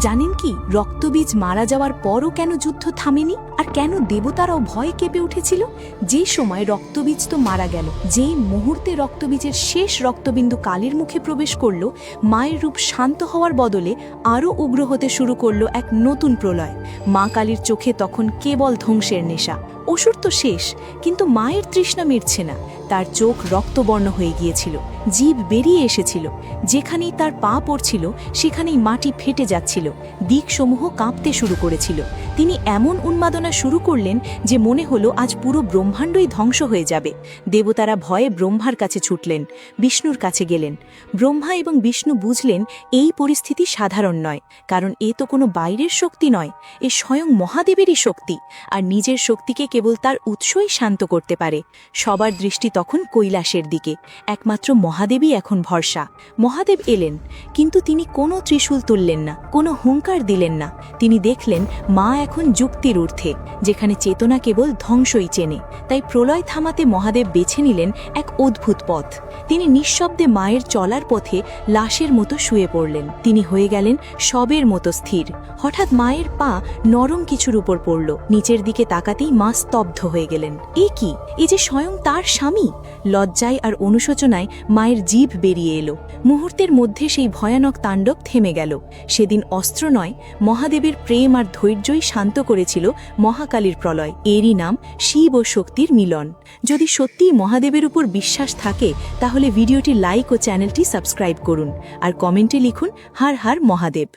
জানেন কি রক্তবীজ মারা যাওয়ার পরও কেন যুদ্ধ থামেনি আর কেন দেবতারাও ভয়ে কেঁপে উঠেছিল? যে সময় রক্তবীজ তো মারা গেল, যে মুহূর্তে রক্তবীজের শেষ রক্তবিন্দু কালীর মুখে প্রবেশ করল, মায়ের রূপ শান্ত হওয়ার বদলে আরও উগ্র হতে শুরু করল এক নতুন প্রলয়। মা কালীর চোখে তখন কেবল ধ্বংসের নেশা। অসুর তো শেষ, কিন্তু মায়ের তৃষ্ণা মিটছে না। তার চোখ রক্তবর্ণ হয়ে গিয়েছিল, জিভ বেরিয়ে এসেছিল, যেখানেই তার পা পড়ছিল সেখানেই মাটি ফেটে যাচ্ছিল, দিকসমূহ কাঁপতে শুরু করেছিল। তিনি এমন উন্মাদনা শুরু করলেন যে মনে হলো আজ পুরো ব্রহ্মাণ্ডই ধ্বংস হয়ে যাবে। দেবতারা ভয়ে ব্রহ্মার কাছে ছুটলেন, বিষ্ণুর কাছে গেলেন। ব্রহ্মা এবং বিষ্ণু বুঝলেন এই পরিস্থিতি সাধারণ নয়, কারণ এ তো কোনো বাইরের শক্তি নয়, এ স্বয়ং মহাদেবেরই শক্তি, আর নিজের শক্তিকে কেবল তার উৎসই শান্ত করতে পারে। সবার দৃষ্টি তখন কৈলাসের দিকে, একমাত্র মহাদেবই এখন ভরসা। মহাদেব এলেন, কিন্তু তিনি কোনো ত্রিশূল তুললেন না, কোনো হুঙ্কার দিলেন না। তিনি দেখলেন মা এখন যুক্তির ঊর্ধ্বে, যেখানে চেতনা কেবল ধ্বংসই চেনে। তাই প্রলয় থামাতে মহাদেব বেছে নিলেন এক অদ্ভুত পথ। তিনি নিঃশব্দে মায়ের চলার পথে লাশের মতো শুয়ে পড়লেন। তিনি হয়ে গেলেন শবের মতো স্থির। হঠাৎ মায়ের পা নরম কিছুর উপর পড়ল, নিচের দিকে তাকাতেই মা স্তব্ধ হয়ে গেলেন। এ কি? এ যে স্বয়ং তার স্বামী! লজ্জায় আর অনুশোচনায় মায়ের জিভ বেরিয়ে এলো। মুহূর্তের মধ্যে সেই ভয়ানক তাণ্ডব থেমে গেল। সেদিন অস্ত্র নয়, মহাদেবের প্রেম আর ধৈর্যই শান্ত করেছিল মহাকালীর প্রলয়। এরই নাম শিব ও শক্তির মিলন। যদি সত্যিই মহাদেবের উপর বিশ্বাস থাকে, তাহলে ভিডিওটি লাইক ও চ্যানেলটি সাবস্ক্রাইব করুন, আর কমেন্টে লিখুন হর হর মহাদেব।